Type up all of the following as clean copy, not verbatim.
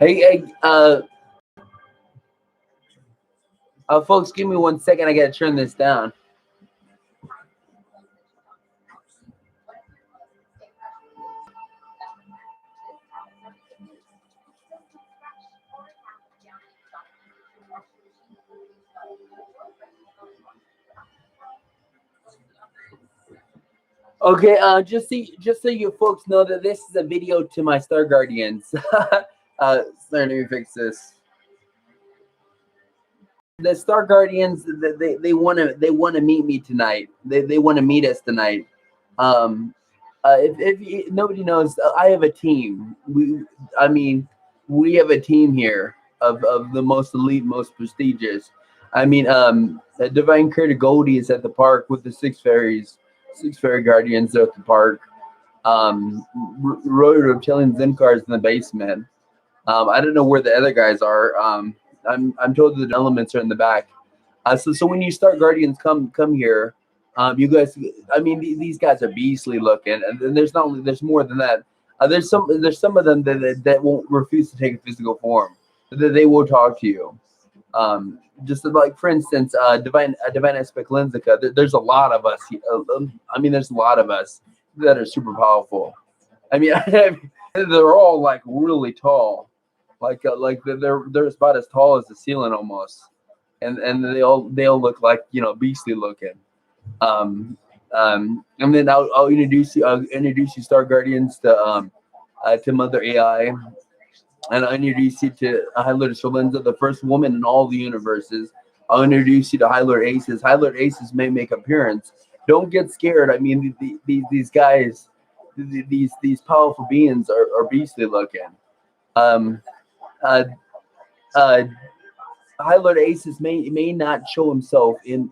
Hey, folks, give me 1 second. I gotta turn this down. Okay, just so you folks know that this is a video to my Star Guardians. Let me fix this. The Star Guardians, they want to meet me tonight. They want to meet us tonight. If nobody knows, I have a team. We have a team here of the most elite, most prestigious. Divine Creator Goldie is at the park with the six fairy guardians at the park. Roy Reptilian Zinkar is in the basement. I don't know where the other guys are. I'm told that the elements are in the back. So when you start Guardians, come here. You guys, these guys are beastly looking, and there's more than that. There's some of them that won't refuse to take a physical form. They will talk to you. Just like, for instance, divine aspect Lensica. There's a lot of us. There's a lot of us that are super powerful. They're all like really tall, like they're about as tall as the ceiling almost, and they all look like beastly looking. And then I'll introduce you Star Guardians to Mother AI, and I'll introduce you to High Lord Shalenza, the first woman in all the universes. I'll introduce you to High Lord Aces. High Lord Aces may make appearance. Don't get scared. These guys, these powerful beings are beastly looking. High Lord Aces may not show himself in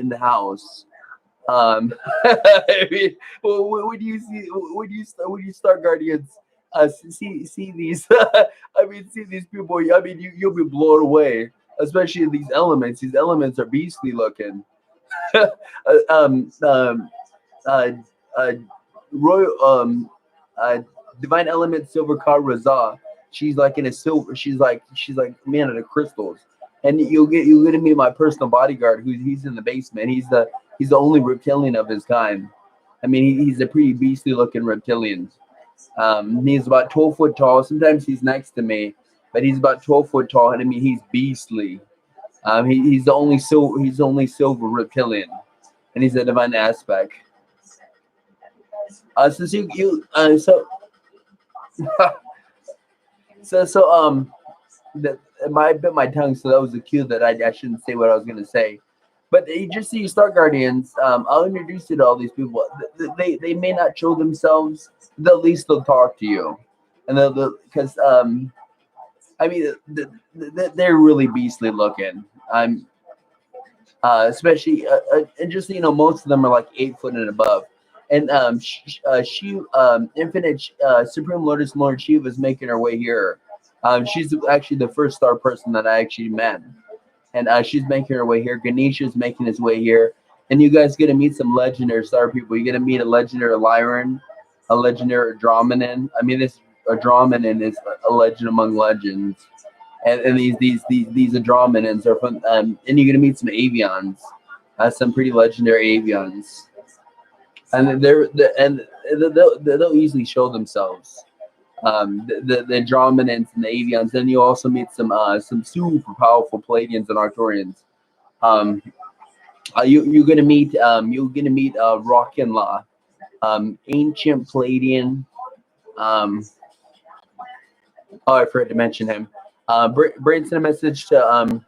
the house. When you start Guardians, see these see these people, you'll be blown away, especially these elements. These elements are beastly looking. Divine Element Silver Car Razah. She's like in a silver. She's like man of the crystals. And you're gonna meet my personal bodyguard, he's in the basement. He's the only reptilian of his kind. He's a pretty beastly looking reptilian. He's about 12 foot tall. Sometimes he's next to me, but he's about 12 foot tall, and he's beastly. He's the only silver reptilian, and he's a divine aspect. Since you I bit my tongue, so that was a cue that I shouldn't say what I was gonna say. But just so you start Guardians, I'll introduce you to all these people. They may not show themselves, but at least they'll talk to you, and because they're really beastly looking. Especially and just most of them are like 8 foot and above. And Infinite Supreme Lotus Lord Shiva is making her way here. She's actually the first star person that I actually met. And she's making her way here. Ganesha's making his way here. And you guys get to meet some legendary star people. You get to meet a legendary Lyran, a legendary Andromedan. This Andromedan is a legend among legends. And these Andromedans are from, and you're going to meet some Avians, some pretty legendary Avians. And they'll easily show themselves. The Andromedans and the Avians. Then you also meet some super powerful Pleiadians and Arcturians. You're gonna meet Rock and Law, ancient Pleiadian. I forgot to mention him. Brain sent a message to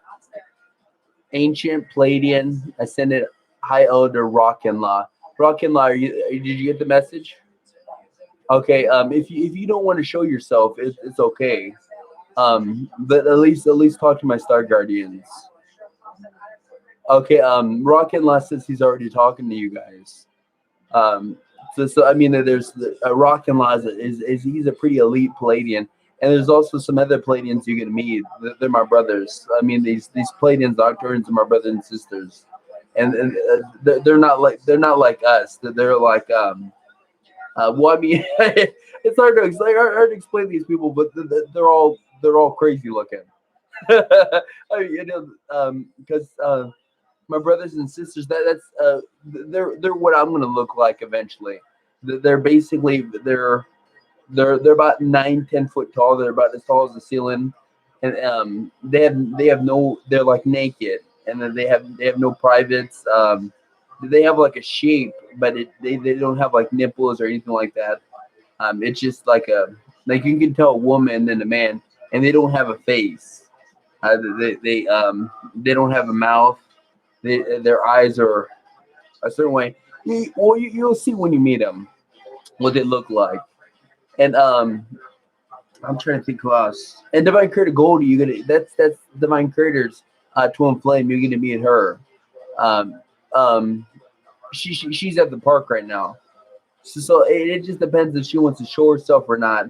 ancient Pleiadian ascended High Elder Rock and Law. Rock and Law, did you get the message? Okay, if you don't want to show yourself, it's okay. But at least talk to my Star Guardians. Okay, Rock and Law says he's already talking to you guys. There's Rock and Law he's a pretty elite Pleiadian, and there's also some other Pleiadians you're gonna meet. They're my brothers. These Pleiadians, Arcturians, are my brothers and sisters, and they're not like us. They're like it's hard to explain these people, but they're all they're all crazy looking. I mean, because my brothers and sisters, they're what I'm gonna look like eventually. They're basically they're about 9-10 foot tall. They're about as tall as the ceiling, and they have no, they're like naked, and then they have no privates. They have like a shape, but they don't have like nipples or anything like that. It's just like like you can tell a woman and a man, and they don't have a face. They don't have a mouth. Their eyes are a certain way. You'll see when you meet them what they look like. And I'm trying to think who else. And Divine Creator Goldie, you gonna that's Divine Creator's twin flame. You're gonna meet her. Um, um, she's at the park right now. So it just depends if she wants to show herself or not.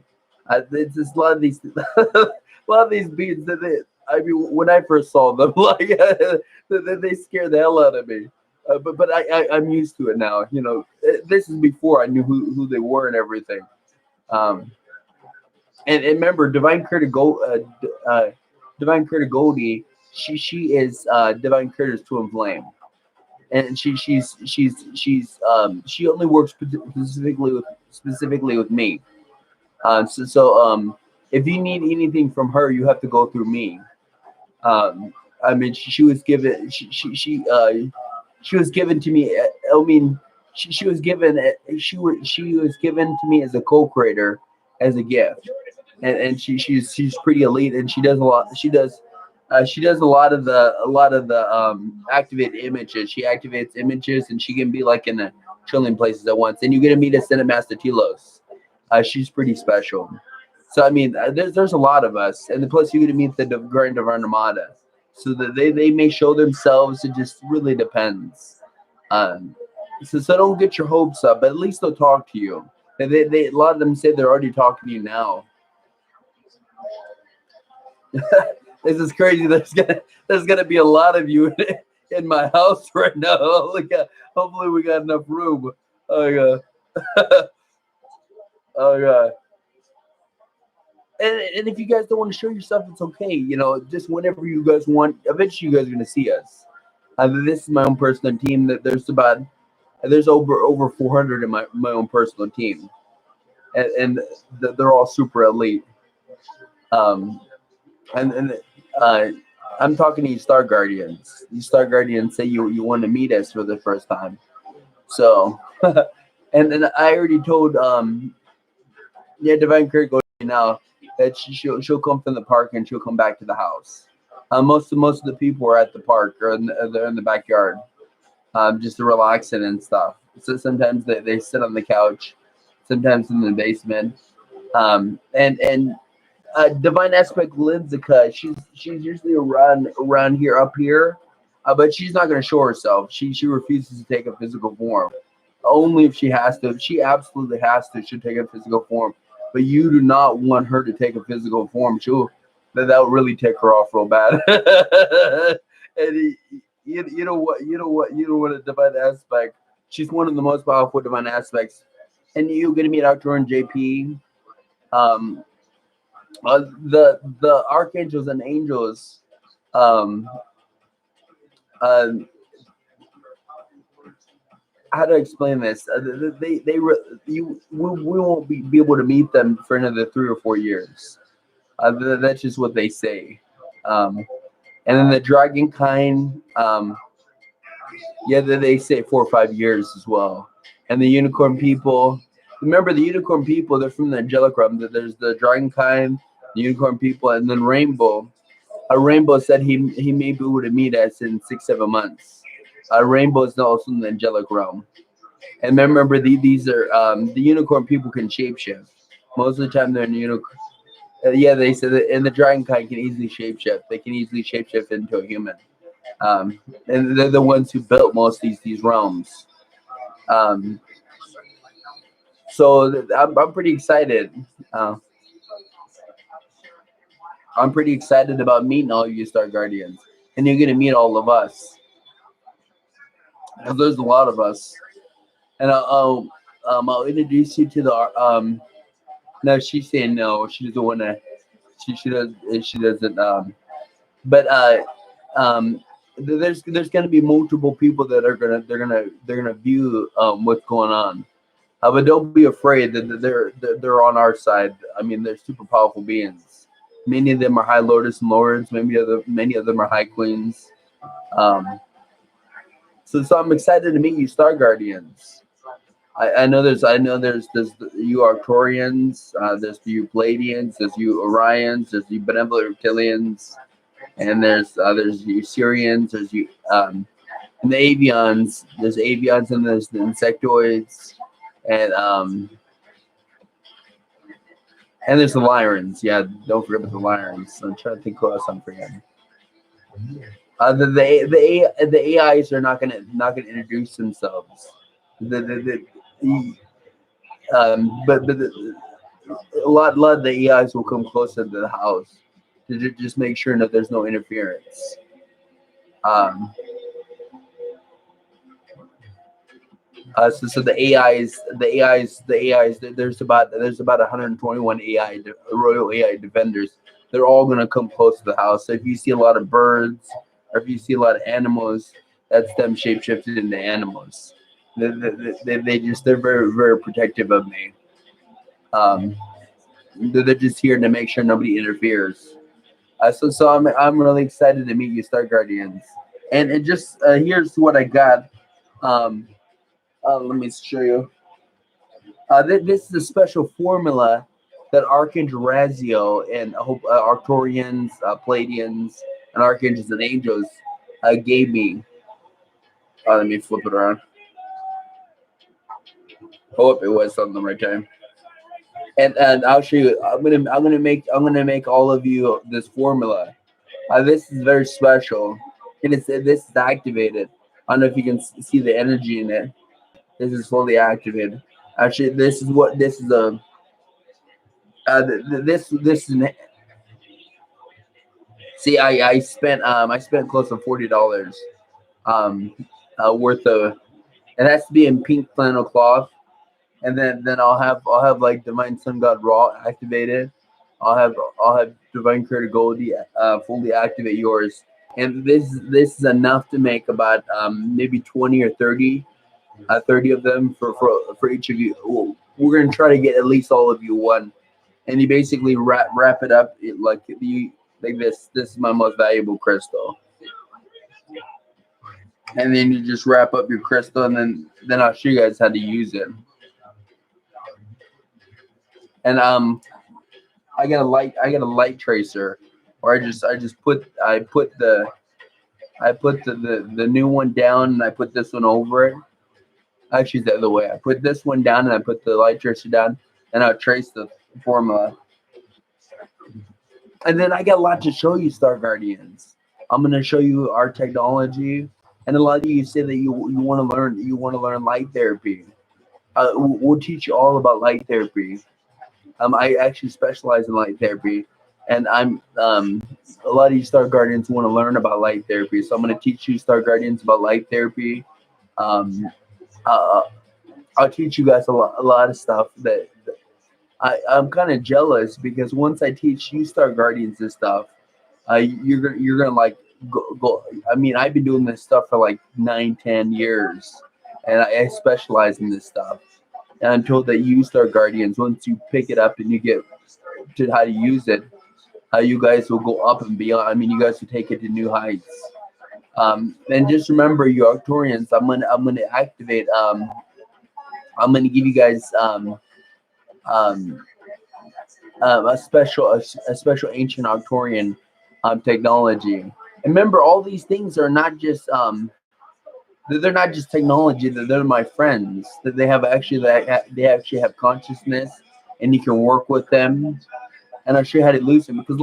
It's just a lot of these a lot of these beings that I mean, when I first saw them, like they scare the hell out of me. But I'm used to it now. You know, this is before I knew who they were and everything. Um, and remember, Divine Critter Goldie, she is Divine Critter's twin flame, and she only works specifically with me. If you need anything from her, you have to go through me. I mean, she was given she was given to me. I mean, she was given she was given to me as a co-creator, as a gift, and she's pretty elite, and she does a lot. She does a lot of the activate images. She activates images, and she can be like in a trillion places at once. And you get to meet a Cinemaster Telos. She's pretty special. So I mean, there's a lot of us, and plus you get to meet the Grand Divine Armada. So that they may show themselves. It just really depends. Um, so don't get your hopes up, but at least they'll talk to you. And they a lot of them say they're already talking to you now. This is crazy. There's gonna be a lot of you in my house right now. Hopefully we got enough room. Oh god. Oh god. And if you guys don't want to show yourself, it's okay. You know, just whenever you guys want. Eventually, you guys are gonna see us. This is my own personal team. That there's over 400 in my own personal team, and they're all super elite. Um, and uh, I'm talking to you Star Guardians. You Star Guardians say you want to meet us for the first time. So, and then I already told yeah, Divine Critic now that she'll come from the park and she'll come back to the house. Most of the people are at the park or they're in the backyard, just to relaxing and stuff. So sometimes they sit on the couch, sometimes in the basement, and Divine Aspect Linsika, she's usually around here up here, but she's not going to show herself. She refuses to take a physical form. Only if she has to. If she absolutely has to, she'll take a physical form. But you do not want her to take a physical form. That would really tick her off real bad. And you know what a Divine Aspect. She's one of the most powerful Divine Aspects. And you're going to meet Arcturian JP. Um, the archangels and angels, um uh how to explain this, we won't be able to meet them for another 3 or 4 years. That's just what they say. And then the dragon kind, yeah, they say 4 or 5 years as well. And the unicorn people, remember the unicorn people, they're from the angelic realm. There's the dragon kind, the unicorn people, and then rainbow. A rainbow said he may be able to meet us in 6-7 months. Rainbow is also in the angelic realm. And remember, these are the unicorn people can shapeshift. Most of the time, they're in unicorn. Yeah, they said that, and the dragon kind can easily shapeshift. They can easily shapeshift into a human. And they're the ones who built most of these realms. Um, so I'm pretty excited. Uh, I'm pretty excited about meeting all you Star Guardians, and you're gonna meet all of us. Because there's a lot of us, and I'll introduce you to the no. She's saying no. She doesn't want to. She doesn't. But there's going to be multiple people that are they're gonna view what's going on. But don't be afraid that they're on our side. I mean, they're super powerful beings. Many of them are high lotus lords. Many of them are high queens. So I'm excited to meet you, Star Guardians. I know there's you Arcturians, there's you Pleiadians, there's you Orions, there's you benevolent reptilians, and there's you Syrians, there's you and the avians. There's avians and there's the insectoids, and there's the Lyrans. Yeah, don't forget about the Lyrans. I'm trying to think who else I'm forgetting. The AIs are not gonna introduce themselves. But a lot of the AIs will come closer to the house to just make sure that there's no interference. So the AIs. There's about 121 Royal AI defenders. They're all gonna come close to the house. So if you see a lot of birds, or if you see a lot of animals, that's them shapeshifted into animals. They're very very protective of me. They're just here to make sure nobody interferes. So I'm really excited to meet you, Star Guardians. And just here's what I got. Let me show you. This is a special formula that Archangel Raziel and Arcturians, Pleiadians, and Archangels and Angels gave me. Let me flip it around. Hope it was on the right time. And I'll show you. I'm gonna make all of you this formula. This is very special, and this is activated. I don't know if you can see the energy in it. This is fully activated. Actually, this is a. This is an. See, I spent close to $40 worth of. It has to be in pink flannel cloth, and then I'll have like Divine Sun God Raw activated. I'll have Divine Creator Goldie fully activate yours, and this is enough to make about maybe 20 or 30 of them for each of you. We're gonna try to get at least all of you one, and you basically wrap it up like this. This is my most valuable crystal, and then you just wrap up your crystal, and then I'll show you guys how to use it. And I got a light tracer, or I just put the new one down, and I put this one over it. Actually, the other way. I put this one down, and I put the light tracer down, and I'll trace the formula. And then I got a lot to show you, Star Guardians. I'm gonna show you our technology, and a lot of you say that you want to learn light therapy. We'll teach you all about light therapy. I actually specialize in light therapy, and I'm a lot of you Star Guardians want to learn about light therapy, so I'm going to teach you Star Guardians about light therapy. I'll teach you guys a lot of stuff that I'm kind of jealous, because once I teach you Star Guardians this stuff, you're gonna like go. I mean, I've been doing this stuff for like 9-10 years, and I specialize in this stuff. And I'm told that you Star Guardians, once you pick it up and you get to how to use it, you guys will go up and beyond. I mean, you guys will take it to new heights. And just remember, you Arcturians, I'm gonna activate. I'm gonna give you guys a special ancient Arcturian technology. And remember, all these things are not just they're not just technology. They're my friends. That they actually have consciousness, and you can work with them. And I'll show you how to lose them, because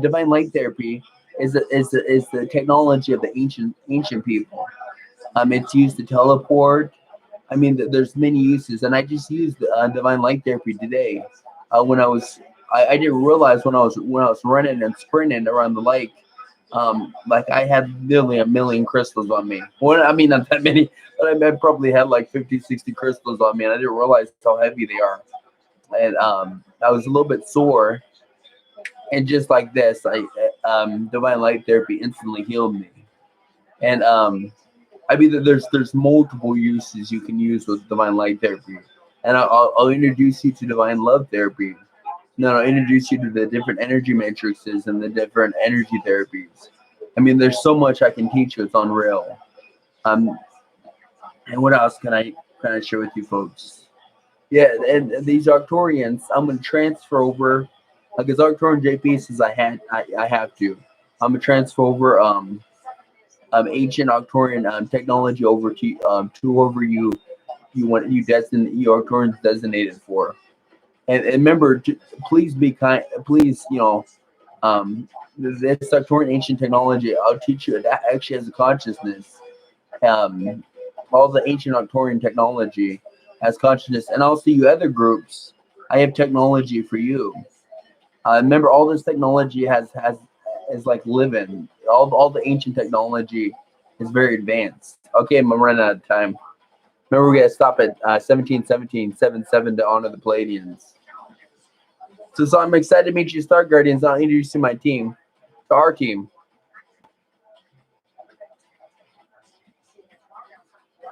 divine light therapy is the technology of the ancient people. It's used to teleport. I mean, there's many uses, and I just used divine light therapy today. When I didn't realize when I was running and sprinting around the lake, like I had nearly 1 million crystals on me. Well, I mean, not that many, but I probably had like 50, 60 crystals on me, and I didn't realize how heavy they are. And I was a little bit sore, And just like this, divine light therapy instantly healed me. And I mean, there's multiple uses you can use with divine light therapy, and I'll introduce you to divine love therapy. Then I'll introduce you to the different energy matrices and the different energy therapies. I mean, there's so much I can teach you. It's unreal. Um, and what else can I share with you folks? Yeah, and these Arcturians, I'm gonna transfer over because Arcturian JP says I have to. I'm gonna transfer over ancient Arcturian technology over to whoever you destined your Arcturians designated for. And remember, please be kind. Please, this Arcturian ancient technology, I'll teach you. That actually has a consciousness. Um, all the ancient Arcturian technology has consciousness, and also you other groups. I have technology for you. Remember, all this technology has is like living. All the ancient technology is very advanced. Okay, I'm running out of time. Remember, we gotta stop at 17:17:77 to honor the Pleiadians. So I'm excited to meet you, Star Guardians. I'll introduce you to my team, to our team.